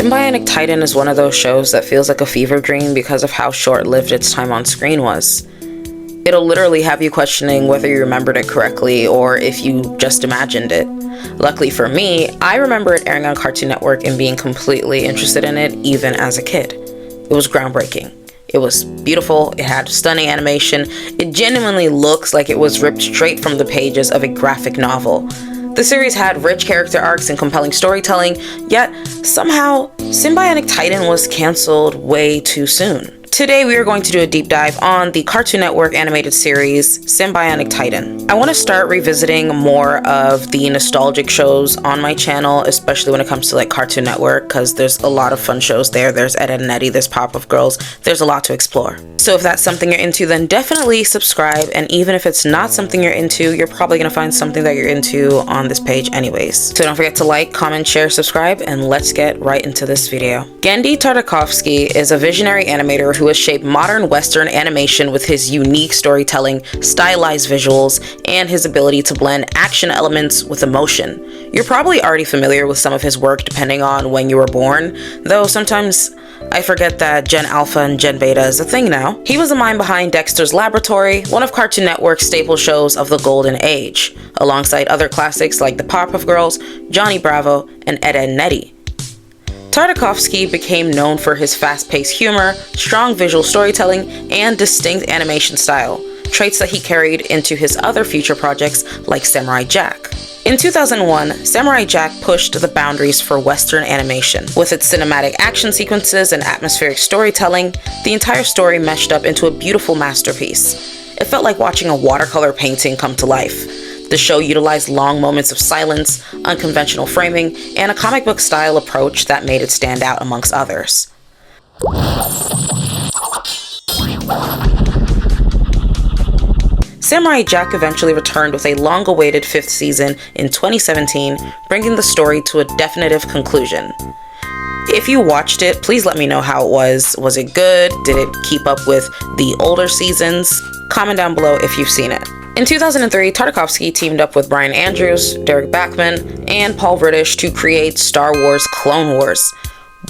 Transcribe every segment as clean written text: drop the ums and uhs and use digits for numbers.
Sym-Bionic Titan is one of those shows that feels like a fever dream because of how short-lived its time on screen was. It'll literally have you questioning whether you remembered it correctly or if you just imagined it. Luckily for me, I remember it airing on Cartoon Network and being completely interested in it even as a kid. It was groundbreaking. It was beautiful, it had stunning animation, it genuinely looks like it was ripped straight from the pages of a graphic novel. The series had rich character arcs and compelling storytelling, yet somehow, Sym-Bionic Titan was cancelled way too soon. Today we are going to do a deep dive on the Cartoon Network animated series, Sym-Bionic Titan. I want to start revisiting more of the nostalgic shows on my channel, especially when it comes to like Cartoon Network, because there's a lot of fun shows there. There's Ed, Edd n Eddy, there's Powerpuff Girls, there's a lot to explore. So if that's something you're into, then definitely subscribe, and even if it's not something you're into, you're probably going to find something that you're into on this page anyways. So don't forget to like, comment, share, subscribe, and let's get right into this video. Genndy Tartakovsky is a visionary animator who has shaped modern Western animation with his unique storytelling, stylized visuals, and his ability to blend action elements with emotion. You're probably already familiar with some of his work depending on when you were born, though sometimes I forget that Gen Alpha and Gen Beta is a thing now. He was the mind behind Dexter's Laboratory, one of Cartoon Network's staple shows of the Golden Age, alongside other classics like the Powerpuff Girls, Johnny Bravo, and Ed, Edd n Eddy. Tartakovsky became known for his fast-paced humor, strong visual storytelling, and distinct animation style, traits that he carried into his other future projects like Samurai Jack. In 2001, Samurai Jack pushed the boundaries for Western animation. With its cinematic action sequences and atmospheric storytelling, the entire story meshed up into a beautiful masterpiece. It felt like watching a watercolor painting come to life. The show utilized long moments of silence, unconventional framing, and a comic book style approach that made it stand out amongst others. Samurai Jack eventually returned with a long-awaited 5th season in 2017, bringing the story to a definitive conclusion. If you watched it, please let me know how it was. Was it good? Did it keep up with the older seasons? Comment down below if you've seen it. In 2003, Tartakovsky teamed up with Brian Andrews, Derek Bachman, and Paul British to create Star Wars Clone Wars.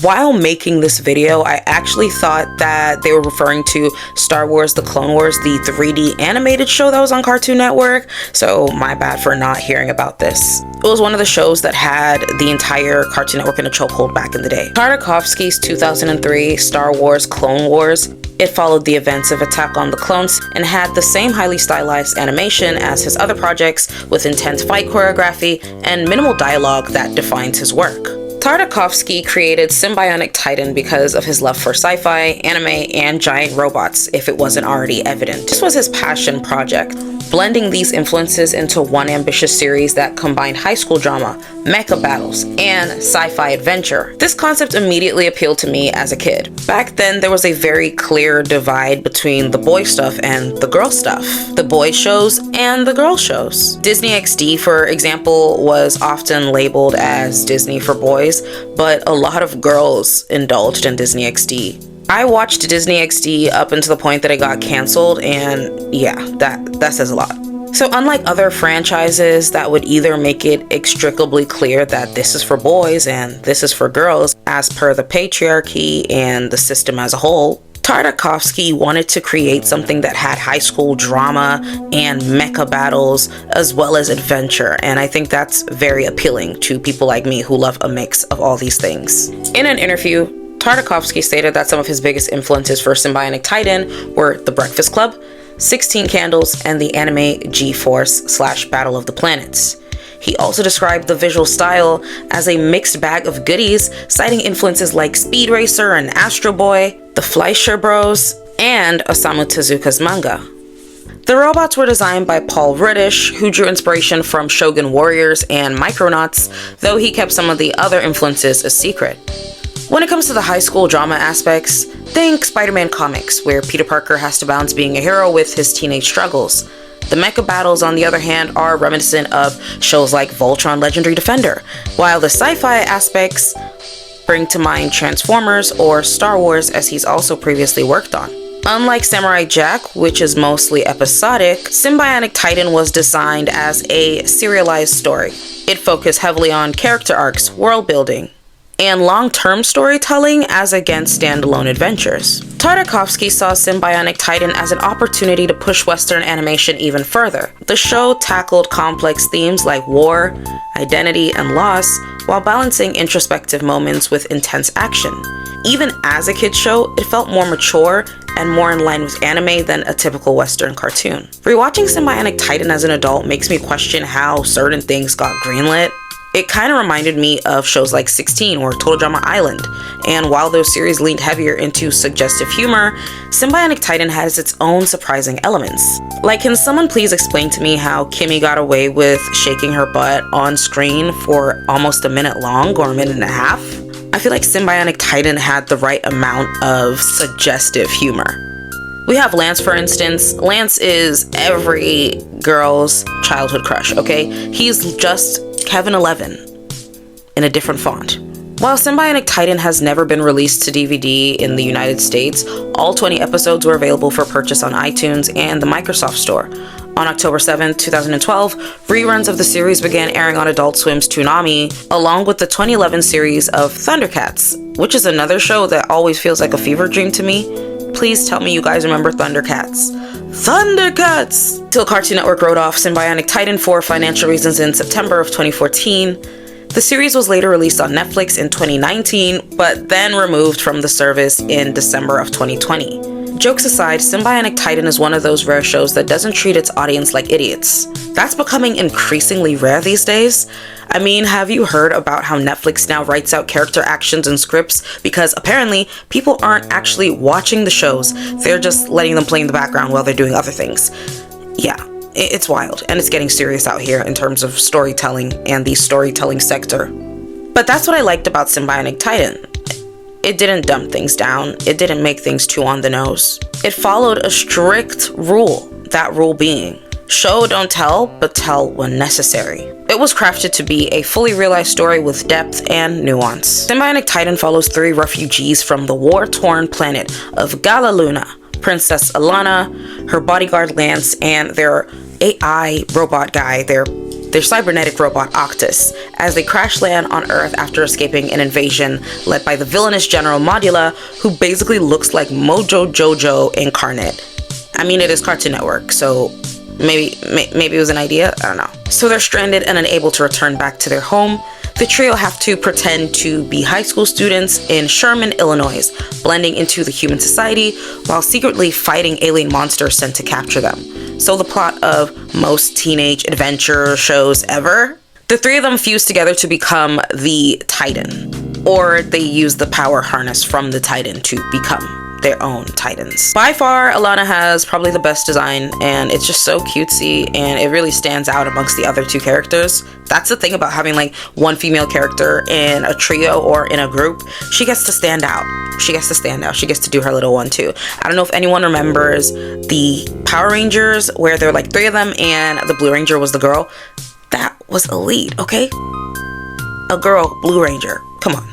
While making this video, I actually thought that they were referring to Star Wars The Clone Wars, the 3D animated show that was on Cartoon Network, so my bad for not hearing about this. It was one of the shows that had the entire Cartoon Network in a chokehold back in the day. Tartakovsky's 2003 Star Wars Clone Wars, it followed the events of Attack on the Clones and had the same highly stylized animation as his other projects, with intense fight choreography and minimal dialogue that defines his work. Tartakovsky created Sym-Bionic Titan because of his love for sci-fi, anime, and giant robots, if it wasn't already evident. This was his passion project, blending these influences into one ambitious series that combined high school drama, mecha battles, and sci-fi adventure. This concept immediately appealed to me as a kid. Back then, there was a very clear divide between the boy stuff and the girl stuff, the boy shows and the girl shows. Disney XD, for example, was often labeled as Disney for boys, but a lot of girls indulged in Disney XD. I watched Disney XD up until the point that it got canceled, and yeah, that says a lot. So unlike other franchises that would either make it inextricably clear that this is for boys and this is for girls as per the patriarchy and the system as a whole, Tartakovsky wanted to create something that had high school drama and mecha battles as well as adventure, and I think that's very appealing to people like me who love a mix of all these things. In an interview, Tartakovsky stated that some of his biggest influences for Sym-Bionic Titan were The Breakfast Club, 16 Candles, and the anime G-Force / Battle of the Planets. He also described the visual style as a mixed bag of goodies, citing influences like Speed Racer and Astro Boy, the Fleischer Bros, and Osamu Tezuka's manga. The robots were designed by Paul British, who drew inspiration from Shogun Warriors and Micronauts, though he kept some of the other influences a secret. When it comes to the high school drama aspects, think Spider-Man comics, where Peter Parker has to balance being a hero with his teenage struggles. The mecha battles, on the other hand, are reminiscent of shows like Voltron Legendary Defender, while the sci-fi aspects bring to mind Transformers or Star Wars, as he's also previously worked on. Unlike Samurai Jack, which is mostly episodic, Sym-Bionic Titan was designed as a serialized story. It focused heavily on character arcs, world building, and long-term storytelling as against standalone adventures. Tartakovsky saw Sym-Bionic Titan as an opportunity to push Western animation even further. The show tackled complex themes like war, identity, and loss, while balancing introspective moments with intense action. Even as a kid's show, it felt more mature and more in line with anime than a typical Western cartoon. Rewatching Sym-Bionic Titan as an adult makes me question how certain things got greenlit. It kind of reminded me of shows like 16 or Total Drama Island, and while those series leaned heavier into suggestive humor, Sym-Bionic Titan has its own surprising elements. Like, can someone please explain to me how Kimmy got away with shaking her butt on screen for almost a minute long or a minute and a half? I feel like Sym-Bionic Titan had the right amount of suggestive humor. We have Lance, for instance. Lance is every girl's childhood crush, okay? He's just Kevin 11 in a different font. While Sym-Bionic Titan has never been released to DVD in the United States, all 20 episodes were available for purchase on iTunes and the Microsoft Store. On October 7, 2012, reruns of the series began airing on Adult Swim's Toonami, along with the 2011 series of Thundercats, which is another show that always feels like a fever dream to me. Please tell me you guys remember Thundercats. Thundercats! Till Cartoon Network wrote off Sym-Bionic Titan for financial reasons in September of 2014. The series was later released on Netflix in 2019, but then removed from the service in December of 2020. Jokes aside, Sym-Bionic Titan is one of those rare shows that doesn't treat its audience like idiots. That's becoming increasingly rare these days. I mean, have you heard about how Netflix now writes out character actions and scripts because apparently people aren't actually watching the shows, they're just letting them play in the background while they're doing other things. Yeah, it's wild, and it's getting serious out here in terms of storytelling and the storytelling sector. But that's what I liked about Sym-Bionic Titan. It didn't dumb things down, it didn't make things too on the nose. It followed a strict rule, that rule being, show don't tell, but tell when necessary. It was crafted to be a fully realized story with depth and nuance. Sym-Bionic Titan follows 3 refugees from the war-torn planet of Gala Luna, Princess Alana, her bodyguard Lance, and their AI robot guy, their cybernetic robot Octus, as they crash land on Earth after escaping an invasion led by the villainous General Modula, who basically looks like Mojo Jojo incarnate. I mean, it is Cartoon Network, so maybe it was an idea, I don't know. So they're stranded and unable to return back to their home. The trio have to pretend to be high school students in Sherman, Illinois, blending into the human society while secretly fighting alien monsters sent to capture them. So the plot of most teenage adventure shows ever. The 3 of them fuse together to become the Titan, or they use the power harness from the Titan to become their own Titans. By far, Alana has probably the best design, and it's just so cutesy, and it really stands out amongst the other 2 characters. That's the thing about having like one female character in a trio or in a group. She gets to stand out. She gets to do her little one too. I don't know if anyone remembers the Power Rangers where there were like 3 of them and the Blue Ranger was the girl. That was elite, okay? A girl, Blue Ranger. Come on.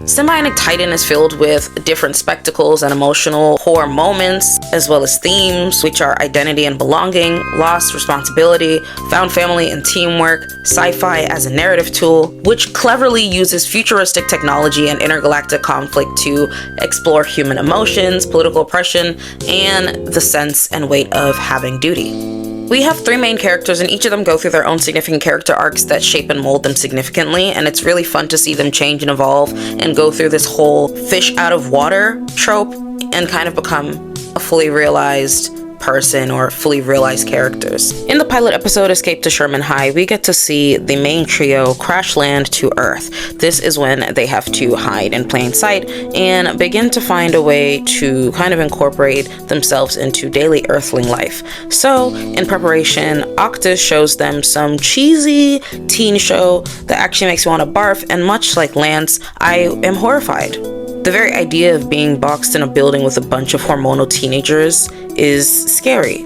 Sym-Bionic Titan is filled with different spectacles and emotional core moments, as well as themes, which are identity and belonging, loss, responsibility, found family and teamwork, sci-fi as a narrative tool, which cleverly uses futuristic technology and intergalactic conflict to explore human emotions, political oppression, and the sense and weight of having duty. We have 3 main characters, and each of them go through their own significant character arcs that shape and mold them significantly, and it's really fun to see them change and evolve and go through this whole fish out of water trope and kind of become a fully realized person or fully realized characters. In the pilot episode Escape to Sherman High, we get to see the main trio crash land to Earth. This is when they have to hide in plain sight and begin to find a way to kind of incorporate themselves into daily Earthling life. So, in preparation, Octus shows them some cheesy teen show that actually makes me want to barf, and much like Lance, I am horrified. The very idea of being boxed in a building with a bunch of hormonal teenagers is scary.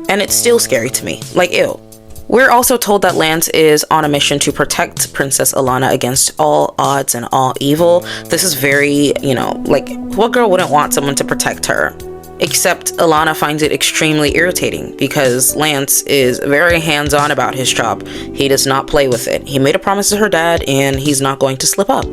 And it's still scary to me. Like, ew. We're also told that Lance is on a mission to protect Princess Alana against all odds and all evil. This is very, like, what girl wouldn't want someone to protect her? Except Alana finds it extremely irritating because Lance is very hands-on about his job. He does not play with it. He made a promise to her dad and he's not going to slip up.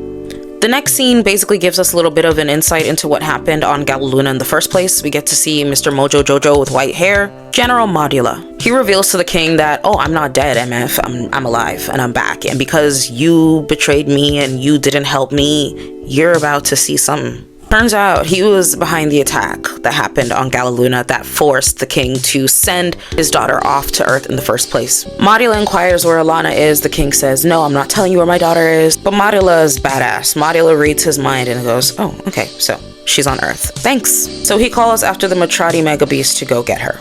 The next scene basically gives us a little bit of an insight into what happened on Galaluna in the first place. We get to see Mr. Mojo Jojo with white hair, General Modula. He reveals to the king that, oh, I'm not dead, MF, I'm alive and I'm back. And because you betrayed me and you didn't help me, you're about to see something. Turns out he was behind the attack that happened on Galaluna that forced the king to send his daughter off to Earth in the first place. Modula inquires where Alana is. The king says, no, I'm not telling you where my daughter is. But Modula is badass. Modula reads his mind and goes, oh, okay, so she's on Earth. Thanks. So he calls after the Mutrati Mega Beast to go get her.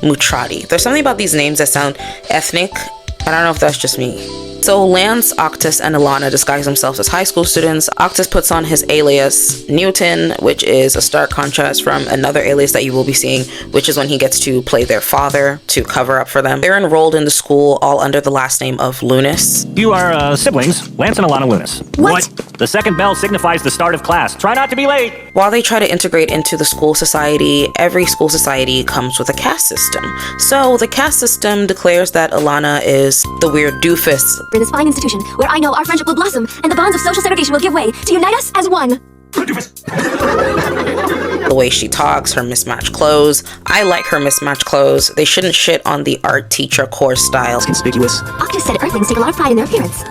Mutrati. There's something about these names that sound ethnic. I don't know if that's just me. So Lance, Octus, and Alana disguise themselves as high school students. Octus puts on his alias Newton, which is a stark contrast from another alias that you will be seeing, which is when he gets to play their father to cover up for them. They're enrolled in the school all under the last name of Lunas. You are siblings, Lance and Alana Lunas. What? The second bell signifies the start of class. Try not to be late. While they try to integrate into the school society, every school society comes with a caste system. So the caste system declares that Alana is the weird doofus. For this fine institution, where I know our friendship will blossom and the bonds of social segregation will give way to unite us as one. The way she talks, her mismatched clothes. I like her mismatched clothes. They shouldn't shit on the art teacher core style. It's conspicuous. Octus said Earthlings take a lot of pride in their appearance.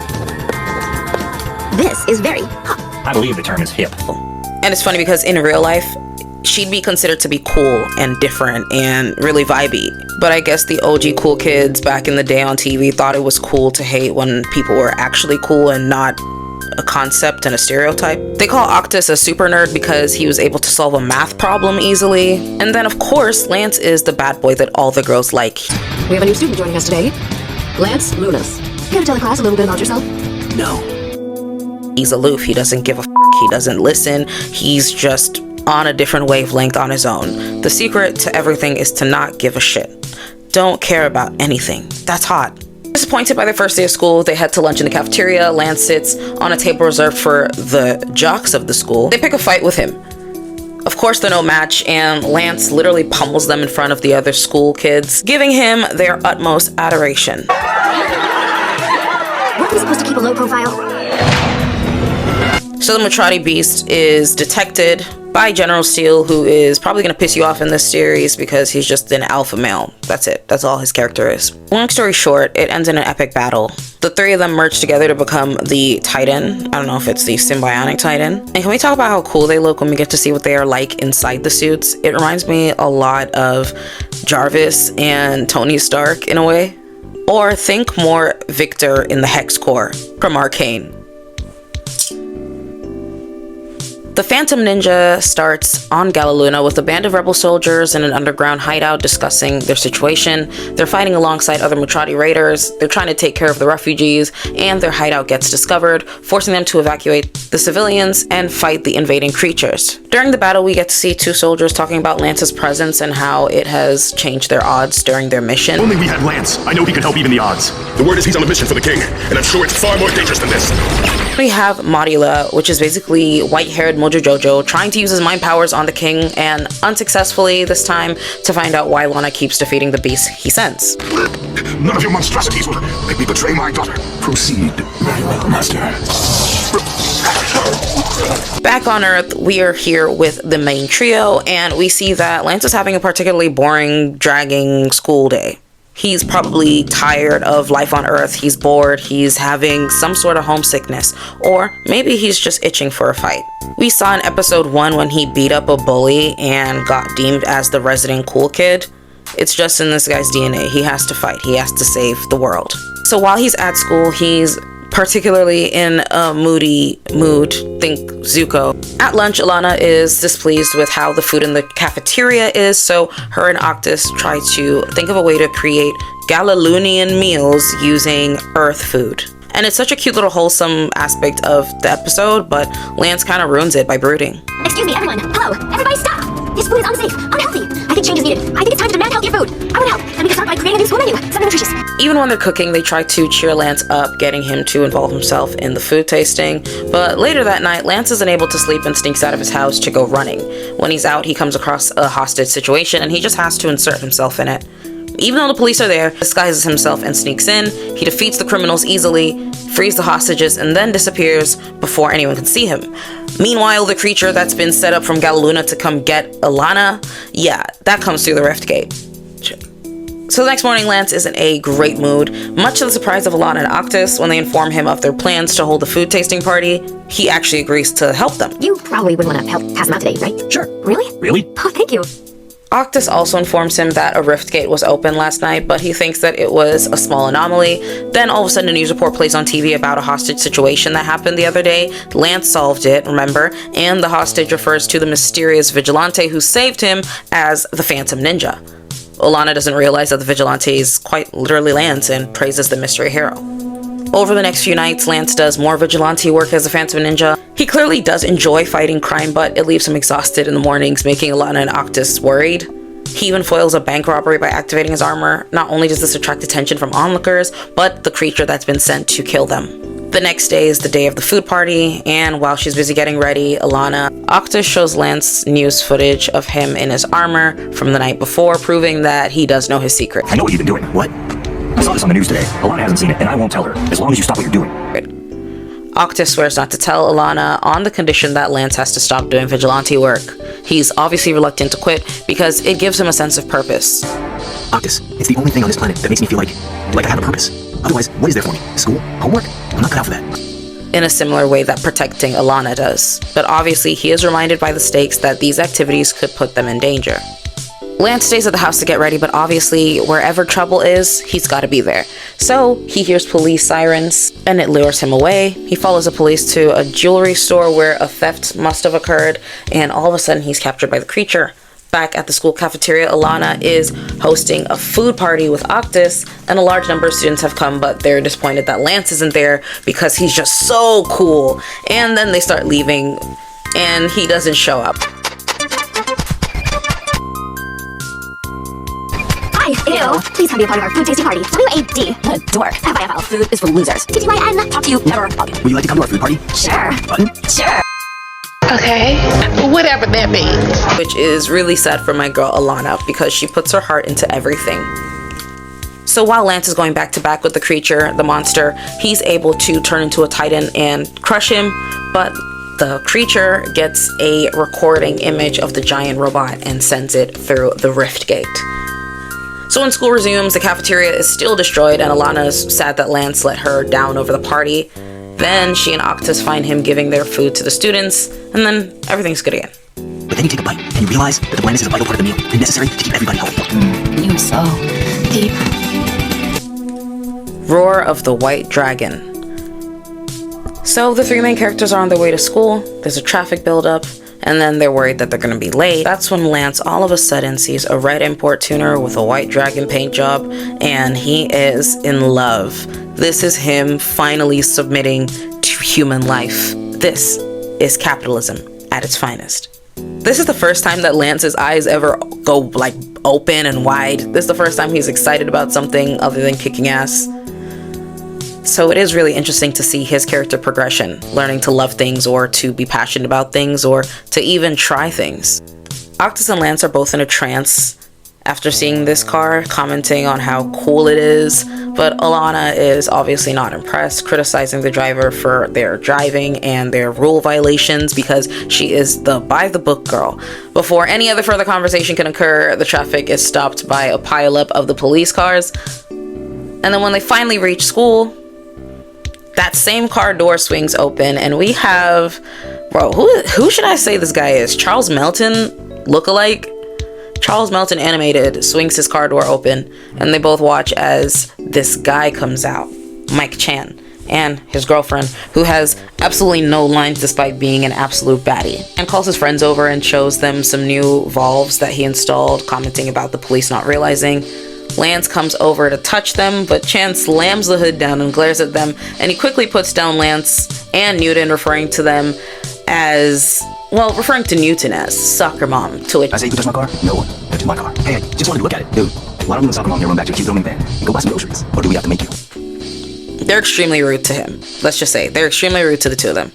This is very hot. I believe the term is hip. And it's funny because in real life, she'd be considered to be cool and different and really vibey. But I guess the OG cool kids back in the day on TV thought it was cool to hate when people were actually cool and not a concept and a stereotype. They call Octus a super nerd because he was able to solve a math problem easily. And then of course, Lance is the bad boy that all the girls like. We have a new student joining us today, Lance Lunas. Care to tell the class a little bit about yourself? No. He's aloof, he doesn't give a f***, he doesn't listen, he's just on a different wavelength on his own. The secret to everything is to not give a shit. Don't care about anything. That's hot. Disappointed by their first day of school, they head to lunch in the cafeteria. Lance sits on a table reserved for the jocks of the school. They pick a fight with him. Of course, they're no match, and Lance literally pummels them in front of the other school kids, giving him their utmost adoration. Weren't we supposed to keep a low profile? So the Mutrati Beast is detected by General Steel, who is probably going to piss you off in this series because he's just an alpha male. That's it. That's all his character is. Long story short, it ends in an epic battle. The three of them merge together to become the Titan. I don't know if it's the Sym-Bionic Titan. And can we talk about how cool they look when we get to see what they are like inside the suits? It reminds me a lot of Jarvis and Tony Stark in a way. Or think more Victor in the Hex Core from Arcane. The Phantom Ninja starts on Galaluna with a band of rebel soldiers in an underground hideout discussing their situation. They're fighting alongside other Mutrati raiders, they're trying to take care of the refugees, and their hideout gets discovered, forcing them to evacuate the civilians and fight the invading creatures. During the battle, we get to see two soldiers talking about Lance's presence and how it has changed their odds during their mission. Only we had Lance. I know he can help even the odds. The word is he's on a mission for the king, and I'm sure it's far more dangerous than this. We have Modula, which is basically white-haired Mojo Jojo, trying to use his mind powers on the king, and unsuccessfully this time, to find out why Lana keeps defeating the beast he sends. None of your monstrosities will make me betray my daughter. Proceed. Very well, master. Back on Earth, we are here with the main trio, and we see that Lance is having a particularly boring, dragging school day. He's probably tired of life on Earth, he's bored, he's having some sort of homesickness, or maybe he's just itching for a fight. We saw in episode 1 when he beat up a bully and got deemed as the resident cool kid. It's just in this guy's DNA. He has to fight, he has to save the world. So while he's at school, he's particularly in a moody mood, think Zuko. At lunch, Alana is displeased with how the food in the cafeteria is, so her and Octus try to think of a way to create Galalunian meals using Earth food. And it's such a cute little wholesome aspect of the episode, but Lance kind of ruins it by brooding. Excuse me, everyone. Hello. Everybody stop. This food is unsafe, unhealthy. I think change is needed. I think it's time to demand healthier food. I would help. And we can start by creating a new school menu. Something nutritious. Even when they're cooking, they try to cheer Lance up, getting him to involve himself in the food tasting. But later that night, Lance isn't able to sleep and sneaks out of his house to go running. When he's out, he comes across a hostage situation and he just has to insert himself in it. Even though the police are there, disguises himself and sneaks in. He defeats the criminals easily, frees the hostages, and then disappears before anyone can see him. Meanwhile, the creature that's been set up from Galaluna to come get Alana, that comes through the rift gate. So the next morning, Lance is in a great mood. Much to the surprise of Alana and Octus, when they inform him of their plans to hold a food tasting party, he actually agrees to help them. You probably would want to help pass them out today, right? Sure. Really? Really? Oh, thank you. Octus also informs him that a rift gate was open last night, but he thinks that it was a small anomaly. Then all of a sudden a news report plays on TV about a hostage situation that happened the other day. Lance solved it, remember? And the hostage refers to the mysterious vigilante who saved him as the Phantom Ninja. Alana doesn't realize that the vigilante is quite literally Lance and praises the mystery hero. Over the next few nights, Lance does more vigilante work as a Phantom Ninja. He clearly does enjoy fighting crime, but it leaves him exhausted in the mornings, making Alana and Octus worried. He even foils a bank robbery by activating his armor. Not only does this attract attention from onlookers, but the creature that's been sent to kill them. The next day is the day of the food party, and while she's busy getting ready, Octus shows Lance news footage of him in his armor from the night before, proving that he does know his secret. I know what you've been doing. What? I saw this on the news today. Alana hasn't seen it, and I won't tell her, as long as you stop what you're doing. Octus swears not to tell Alana on the condition that Lance has to stop doing vigilante work. He's obviously reluctant to quit because it gives him a sense of purpose. Octus, it's the only thing on this planet that makes me feel like I have a purpose. Otherwise, what is there for me? School? Homework? I'm not cut out for that. In a similar way that protecting Alana does. But obviously, he is reminded by the stakes that these activities could put them in danger. Lance stays at the house to get ready, but obviously, wherever trouble is, he's gotta be there. So, he hears police sirens, and it lures him away. He follows the police to a jewelry store where a theft must have occurred, and all of a sudden, he's captured by the creature. Back at the school cafeteria, Alana is hosting a food party with Octus, and a large number of students have come, but they're disappointed that Lance isn't there because he's just so cool. And then they start leaving, and he doesn't show up. Hi, ew. Please come be a part of our food tasting party. W-A-D. Dork. F-I-F-L. Food is for losers. T-T-Y-N. Talk to you. Never. Again. Would you like to come to our food party? Sure. Button? Sure. Okay, whatever that means. Which is really sad for my girl Alana because she puts her heart into everything. So while Lance is going back to back with the creature, the monster, he's able to turn into a Titan and crush him, but the creature gets a recording image of the giant robot and sends it through the rift gate. So when school resumes, the cafeteria is still destroyed and Alana's sad that Lance let her down over the party. Then she and Octus find him giving their food to the students, and then everything's good again. But then you take a bite, and you realize that the blandness is a vital part of the meal, and necessary to keep everybody healthy. You so deep. Roar of the White Dragon. So the three main characters are on their way to school, there's a traffic buildup, and then they're worried that they're gonna be late. That's when Lance all of a sudden sees a red import tuner with a white dragon paint job, and he is in love. This is him finally submitting to human life. This is capitalism at its finest. This is the first time that Lance's eyes ever go open and wide. This is the first time he's excited about something other than kicking ass. So it is really interesting to see his character progression, learning to love things or to be passionate about things or to even try things. Octus and Lance are both in a trance after seeing this car, commenting on how cool it is, but Alana is obviously not impressed, criticizing the driver for their driving and their rule violations because she is the by-the-book girl. Before any other further conversation can occur, the traffic is stopped by a pileup of the police cars, and then when they finally reach school, that same car door swings open, and we have, who should I say this guy is? Charles Melton lookalike? Charles Melton animated swings his car door open, and they both watch as this guy comes out, Mike Chan, and his girlfriend, who has absolutely no lines despite being an absolute baddie, and calls his friends over and shows them some new valves that he installed, commenting about the police not realizing. Lance comes over to touch them, but Chan slams the hood down and glares at them, and he quickly puts down Lance and Newton, referring to Newton as soccer mom, to which I say you can touch my car? No one touches my car. Hey, I just wanted to look at it. Dude, why don't you and soccer mom here run back to your cute little minivan and go buy some groceries? Or do we have to make you? They're extremely rude to him. Let's just say, they're extremely rude to the two of them.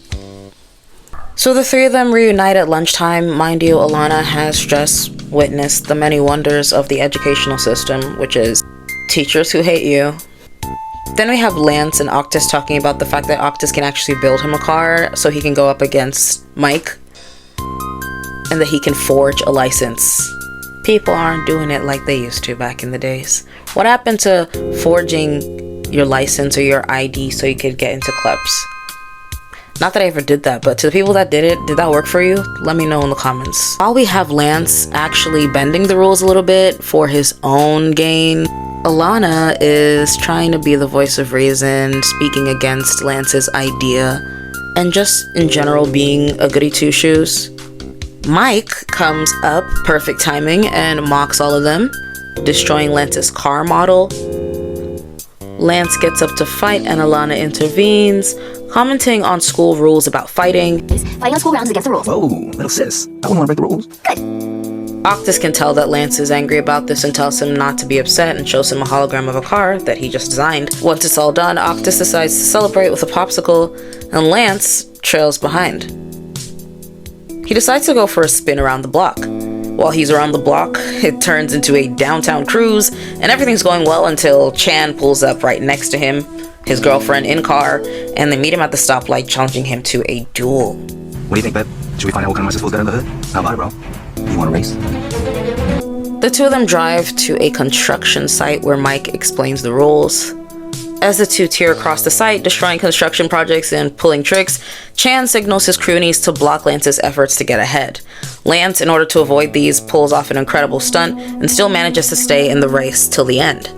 So the three of them reunite at lunchtime. Mind you, Alana has just witness the many wonders of the educational system, which is teachers who hate you. Then we have Lance and Octus talking about the fact that Octus can actually build him a car so he can go up against Mike, and that he can forge a license. People aren't doing it like they used to back in the days. What happened to forging your license or your ID so you could get into clubs? Not that I ever did that, but to the people that did it, did that work for you? Let me know in the comments. While we have Lance actually bending the rules a little bit for his own gain, Alana is trying to be the voice of reason, speaking against Lance's idea, and just in general being a goody two-shoes. Mike comes up, perfect timing, and mocks all of them, destroying Lance's car model. Lance gets up to fight and Alana intervenes, commenting on school rules about fighting. Fighting on school grounds is against the rules. Whoa, little sis. I wouldn't want to break the rules. Good. Octus can tell that Lance is angry about this and tells him not to be upset and shows him a hologram of a car that he just designed. Once it's all done, Octus decides to celebrate with a popsicle, and Lance trails behind. He decides to go for a spin around the block. While he's around the block, it turns into a downtown cruise, and everything's going well until Chan pulls up right next to him, his girlfriend in car, and they meet him at the stoplight, challenging him to a duel. What do you think, babe? Should we find out what kind of bicycles got in the hood? How about it, bro? You want to race? The two of them drive to a construction site where Mike explains the rules. As the two tear across the site, destroying construction projects and pulling tricks, Chan signals his cronies to block Lance's efforts to get ahead. Lance, in order to avoid these, pulls off an incredible stunt and still manages to stay in the race till the end.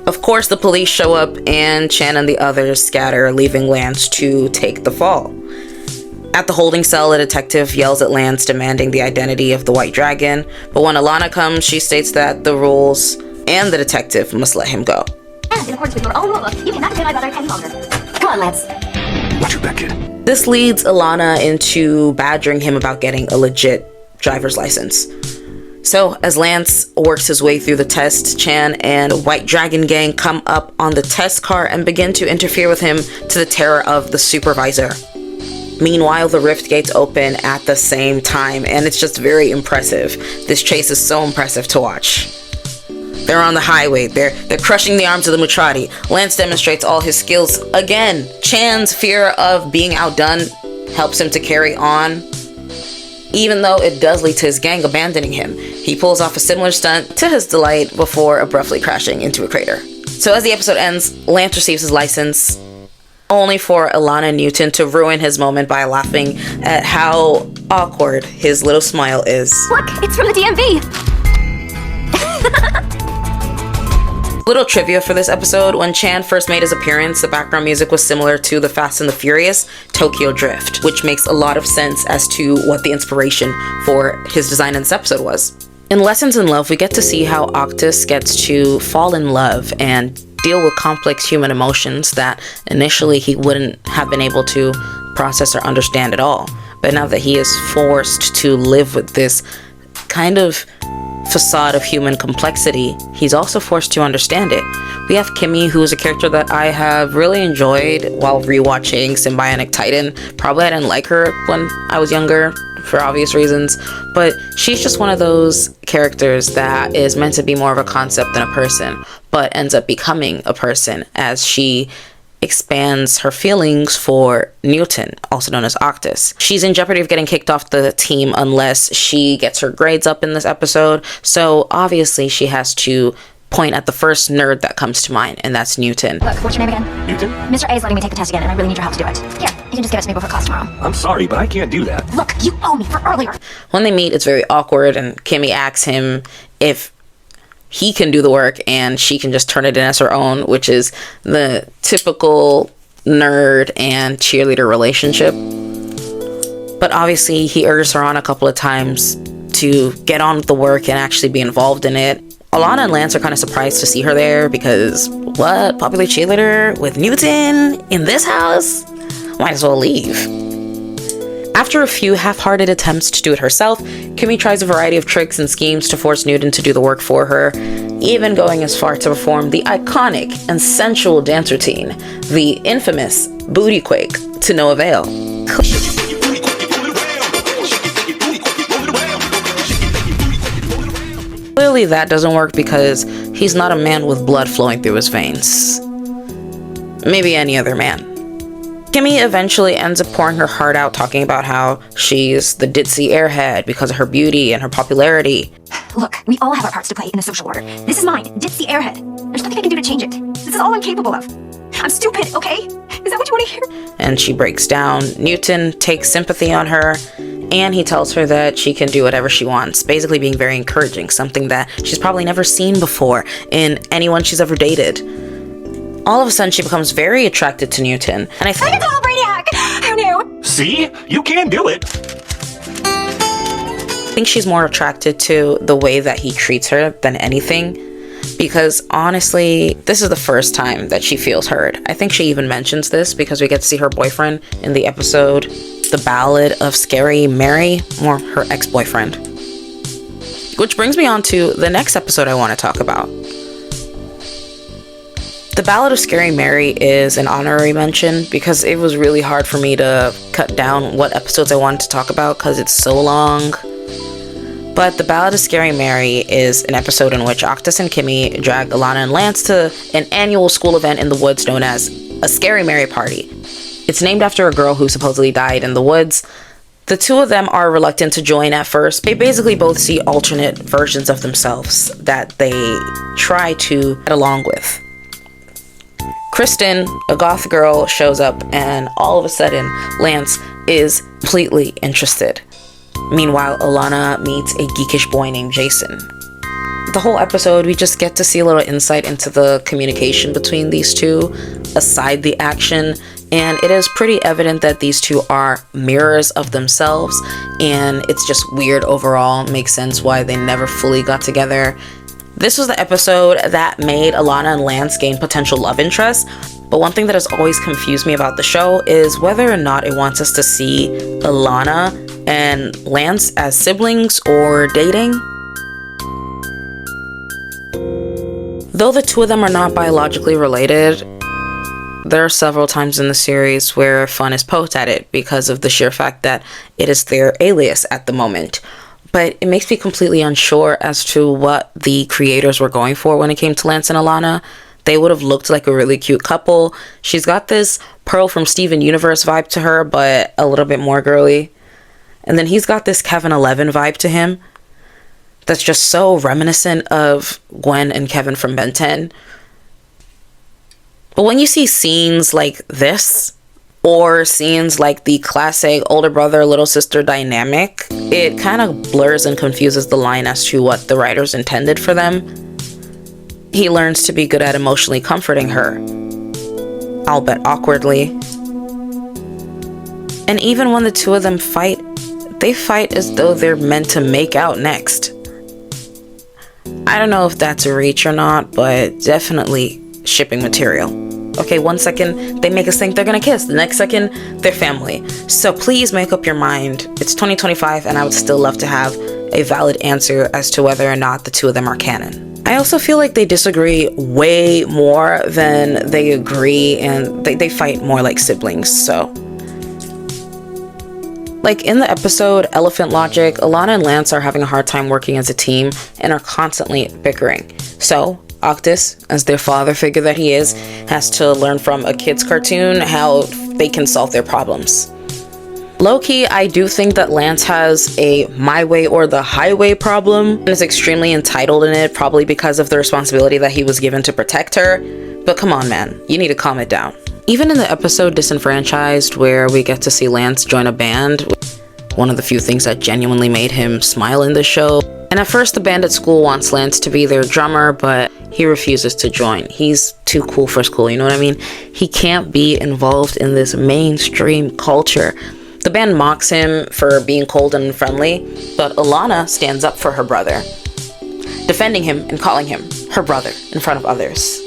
Of course, the police show up and Chan and the others scatter, leaving Lance to take the fall. At the holding cell, a detective yells at Lance, demanding the identity of the White Dragon, but when Alana comes, she states that the rules and the detective must let him go. And in accordance with your own rulebook, you cannot detain my brother any longer. Come on, Lance. Watch your back, kid. This leads Alana into badgering him about getting a legit driver's license. So, as Lance works his way through the test, Chan and the White Dragon gang come up on the test car and begin to interfere with him to the terror of the supervisor. Meanwhile, the rift gates open at the same time, and it's just very impressive. This chase is so impressive to watch. They're on the highway, they're crushing the arms of the Mutrati. Lance demonstrates all his skills again. Chan's fear of being outdone helps him to carry on, even though it does lead to his gang abandoning him. He pulls off a similar stunt to his delight before abruptly crashing into a crater. So as the episode ends, Lance receives his license, only for Alana Newton to ruin his moment by laughing at how awkward his little smile is. Look, it's from the DMV. Little trivia for this episode: when Chan first made his appearance, the background music was similar to the Fast and the Furious Tokyo Drift, which makes a lot of sense as to what the inspiration for his design in this episode was. In Lessons in Love, we get to see how Octus gets to fall in love and deal with complex human emotions that initially he wouldn't have been able to process or understand at all. But now that he is forced to live with this kind of facade of human complexity, he's also forced to understand it. We have Kimmy, who is a character that I have really enjoyed while rewatching Sym-Bionic Titan. Probably I didn't like her when I was younger for obvious reasons, but she's just one of those characters that is meant to be more of a concept than a person, but ends up becoming a person as she expands her feelings for Newton, also known as Octus. She's in jeopardy of getting kicked off the team unless she gets her grades up in this episode, so obviously she has to point at the first nerd that comes to mind, and that's Newton. Look, what's your name again? Newton? Mr. A is letting me take the test again, and I really need your help to do it. Here, you can just give it to me before class tomorrow. I'm sorry, but I can't do that. Look, you owe me for earlier. When they meet, it's very awkward, and Kimmy asks him if he can do the work and she can just turn it in as her own, which is the typical nerd and cheerleader relationship. But obviously he urges her on a couple of times to get on with the work and actually be involved in it. Alana and Lance are kind of surprised to see her there because, what? Popular cheerleader with Newton in this house? Might as well leave. After a few half-hearted attempts to do it herself, Kimmy tries a variety of tricks and schemes to force Newton to do the work for her, even going as far to perform the iconic and sensual dance routine, the infamous booty quake, to no avail. Clearly that doesn't work because he's not a man with blood flowing through his veins. Maybe any other man. Kimmy eventually ends up pouring her heart out, talking about how she's the ditzy airhead because of her beauty and her popularity. Look, we all have our parts to play in the social order. This is mine, ditzy airhead. There's nothing I can do to change it. This is all I'm capable of. I'm stupid, okay? Is that what you want to hear? And she breaks down. Newton takes sympathy on her, and he tells her that she can do whatever she wants, basically being very encouraging, something that she's probably never seen before in anyone she's ever dated. All of a sudden, she becomes very attracted to Newton, and I I'm a total brainiac! Who knew? See? You can do it. think she's more attracted to the way that he treats her than anything, because honestly, this is the first time that she feels heard. I think she even mentions this because we get to see her boyfriend in the episode The Ballad of Scary Mary, or her ex-boyfriend. Which brings me on to the next episode I want to talk about. The Ballad of Scary Mary is an honorary mention because it was really hard for me to cut down what episodes I wanted to talk about because it's so long. But The Ballad of Scary Mary is an episode in which Octus and Kimmy drag Alana and Lance to an annual school event in the woods known as a Scary Mary Party. It's named after a girl who supposedly died in the woods. The two of them are reluctant to join at first. They basically both see alternate versions of themselves that they try to get along with. Kristen, a goth girl, shows up and all of a sudden Lance is completely interested. Meanwhile, Alana meets a geekish boy named Jason. The whole episode, we just get to see a little insight into the communication between these two, aside the action, and it is pretty evident that these two are mirrors of themselves, and it's just weird overall. Makes sense why they never fully got together. This was the episode that made Alana and Lance gain potential love interest, but one thing that has always confused me about the show is whether or not it wants us to see Alana and Lance as siblings or dating. Though the two of them are not biologically related, there are several times in the series where fun is poked at it because of the sheer fact that it is their alias at the moment. But it makes me completely unsure as to what the creators were going for when it came to Lance and Alana. They would have looked like a really cute couple. She's got this Pearl from Steven Universe vibe to her, but a little bit more girly. And then he's got this Kevin 11 vibe to him that's just so reminiscent of Gwen and Kevin from Ben 10. But when you see scenes like this, or scenes like the classic older brother, little sister dynamic, it kind of blurs and confuses the line as to what the writers intended for them. He learns to be good at emotionally comforting her, albeit awkwardly. And even when the two of them fight, they fight as though they're meant to make out next. I don't know if that's a reach or not, but definitely shipping material. Okay, 1 second, they make us think they're gonna kiss. The next second, they're family. So please make up your mind. It's 2025, and I would still love to have a valid answer as to whether or not the two of them are canon. I also feel like they disagree way more than they agree, and they fight more like siblings, so. Like in the episode Elephant Logic, Alana and Lance are having a hard time working as a team and are constantly bickering. So, Octus, as their father figure that he is, has to learn from a kid's cartoon how they can solve their problems. Low-key, I do think that Lance has a my way or the highway problem and is extremely entitled in it, probably because of the responsibility that he was given to protect her. But come on, man, you need to calm it down. Even in the episode Disenfranchised, where we get to see Lance join a band, one of the few things that genuinely made him smile in the show. And at first, the band at school wants Lance to be their drummer, but he refuses to join. He's too cool for school, you know what I mean? He can't be involved in this mainstream culture. The band mocks him for being cold and unfriendly, but Alana stands up for her brother, defending him and calling him her brother in front of others.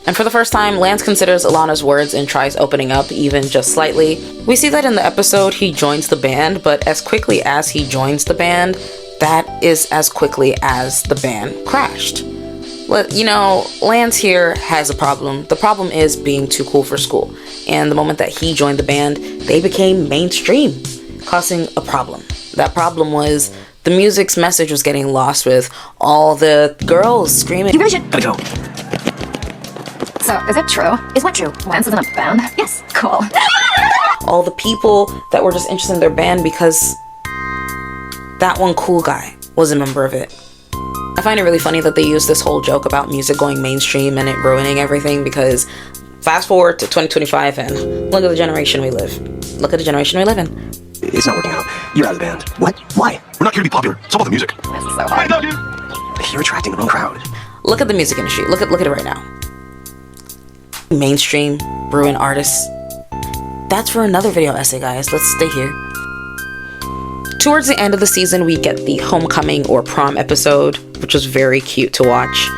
And for the first time, Lance considers Alana's words and tries opening up even just slightly. We see that in the episode he joins the band, but as quickly as he joins the band, that is as quickly as the band crashed. Well, you know, Lance here has a problem. The problem is being too cool for school. And the moment that he joined the band, they became mainstream, causing a problem. That problem was The music's message was getting lost with all the girls screaming. You really should. Gotta go. So, is it true? Is what true? Lance is in a band? Yes. Cool. All the people that were just interested in their band because that one cool guy was a member of it. I find it really funny that they use this whole joke about music going mainstream and it ruining everything, because fast forward to 2025 and look at the generation we live. Look at the generation we live in. It's not working out. You're out of the band. What? Why? We're not here to be popular. It's all about the music. This is so hard. You're attracting the wrong crowd. Look at the music industry. Look at it right now. Mainstream, ruin artists. That's for another video essay, guys. Let's stay here. Towards the end of the season, we get the homecoming or prom episode, which was very cute to watch.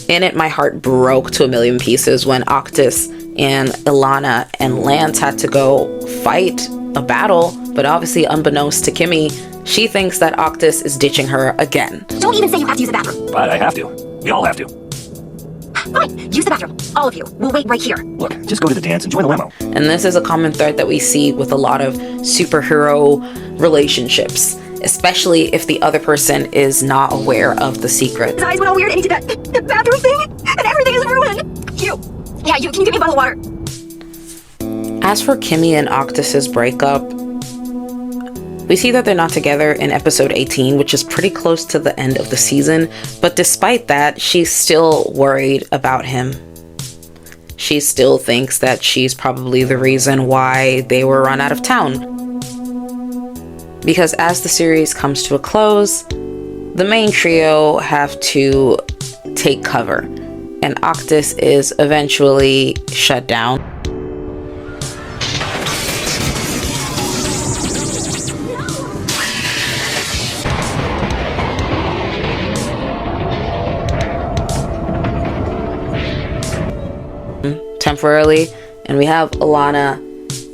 In it, my heart broke to a million pieces when Octus and Ilana and Lance had to go fight a battle, but obviously unbeknownst to Kimmy, she thinks that Octus is ditching her again. Don't even say you have to use the bathroom. But I have to. We all have to. Fine, use the bathroom. All of you. We'll wait right here. Look, just go to the dance and join the limo. And this is a common thread that we see with a lot of superhero relationships, especially if the other person is not aware of the secret. His eyes went all weird and he did that bathroom thing, and everything is ruined. You can you give me a bottle of water? As for Kimmy and Octus's breakup, we see that they're not together in episode 18, which is pretty close to the end of the season, but despite that, she's still worried about him. She still thinks that she's probably the reason why they were run out of town. Because as the series comes to a close, the main trio have to take cover, and Octus is eventually shut down. Temporarily, and we have Ilana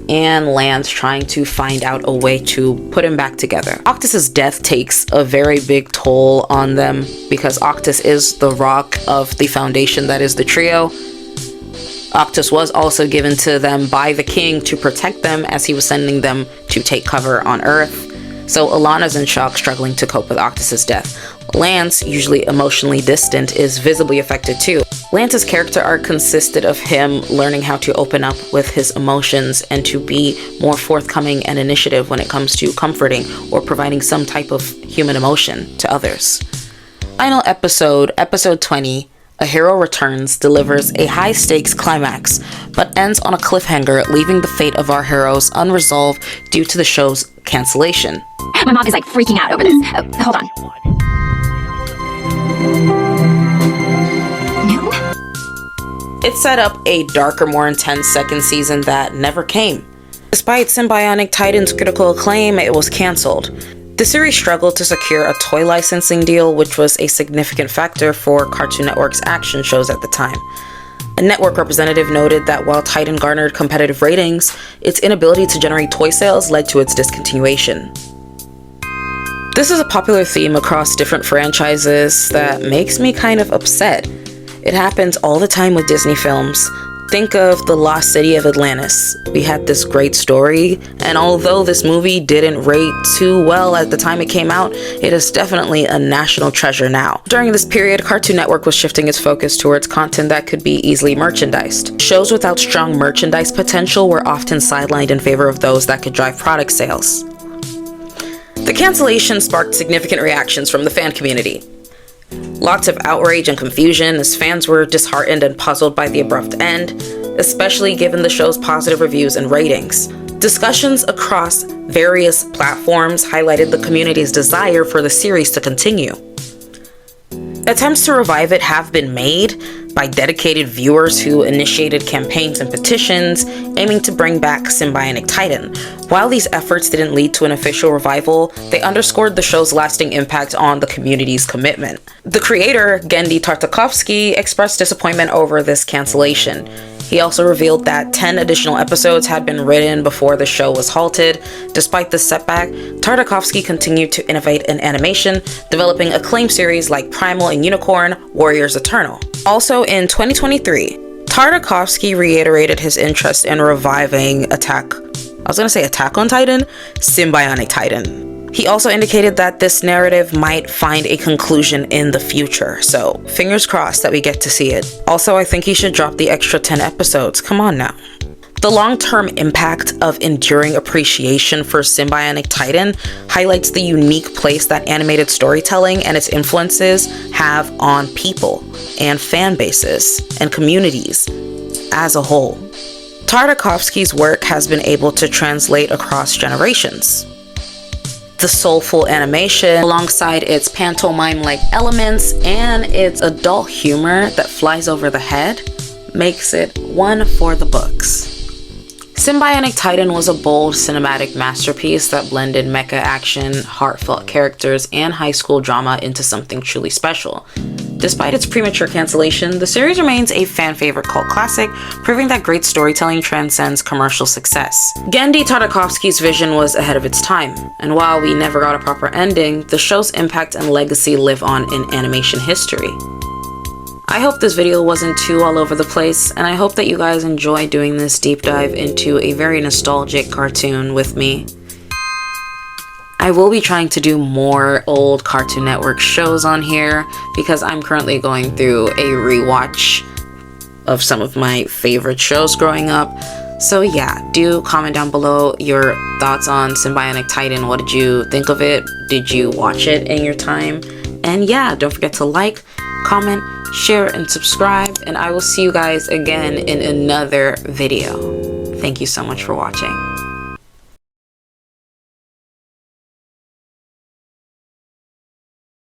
and Lance trying to find out a way to put him back together. Octus's death takes a very big toll on them because Octus is the rock of the foundation that is the trio. Octus was also given to them by the king to protect them as he was sending them to take cover on Earth. So Ilana's in shock, struggling to cope with Octus's death. Lance, usually emotionally distant, is visibly affected too. Lance's character arc consisted of him learning how to open up with his emotions and to be more forthcoming and initiative when it comes to comforting or providing some type of human emotion to others. Final episode, episode 20, A Hero Returns, delivers a high-stakes climax, but ends on a cliffhanger, leaving the fate of our heroes unresolved due to the show's cancellation. My mom is like freaking out over this. Hold on. No? It set up a darker, more intense second season that never came. Despite Sym-Bionic Titan's critical acclaim, it was cancelled. The series struggled to secure a toy licensing deal, which was a significant factor for Cartoon Network's action shows at the time. A network representative noted that while Titan garnered competitive ratings, its inability to generate toy sales led to its discontinuation. This is a popular theme across different franchises that makes me kind of upset. It happens all the time with Disney films. Think of The Lost City of Atlantis. We had this great story, and although this movie didn't rate too well at the time it came out, it is definitely a national treasure now. During this period, Cartoon Network was shifting its focus towards content that could be easily merchandised. Shows without strong merchandise potential were often sidelined in favor of those that could drive product sales. The cancellation sparked significant reactions from the fan community. Lots of outrage and confusion as fans were disheartened and puzzled by the abrupt end, especially given the show's positive reviews and ratings. Discussions across various platforms highlighted the community's desire for the series to continue. Attempts to revive it have been made by dedicated viewers who initiated campaigns and petitions aiming to bring back Sym-Bionic Titan. While these efforts didn't lead to an official revival, they underscored the show's lasting impact on the community's commitment. The creator, Genndy Tartakovsky, expressed disappointment over this cancellation. He also revealed that 10 additional episodes had been written before the show was halted. Despite this setback, Tartakovsky continued to innovate in animation, developing acclaimed series like Primal and Unicorn, Warriors Eternal. Also in 2023, Tartakovsky reiterated his interest in reviving Attack on Titan? Sym-Bionic Titan. He also indicated that this narrative might find a conclusion in the future, so fingers crossed that we get to see it. Also, I think he should drop the extra 10 episodes, come on now. The long-term impact of enduring appreciation for Sym-Bionic Titan highlights the unique place that animated storytelling and its influences have on people and fan bases and communities as a whole. Tartakovsky's work has been able to translate across generations. The soulful animation, alongside its pantomime-like elements and its adult humor that flies over the head, makes it one for the books. Sym-Bionic Titan was a bold cinematic masterpiece that blended mecha action, heartfelt characters, and high school drama into something truly special. Despite its premature cancellation, the series remains a fan-favorite cult classic, proving that great storytelling transcends commercial success. Genndy Tartakovsky's vision was ahead of its time, and while we never got a proper ending, the show's impact and legacy live on in animation history. I hope this video wasn't too all over the place, and I hope that you guys enjoy doing this deep dive into a very nostalgic cartoon with me. I will be trying to do more old Cartoon Network shows on here because I'm currently going through a rewatch of some of my favorite shows growing up. So yeah, do comment down below your thoughts on Sym-Bionic Titan. What did you think of it? Did you watch it in your time? And yeah, don't forget to like, comment, share, and subscribe. And I will see you guys again in another video. Thank you so much for watching.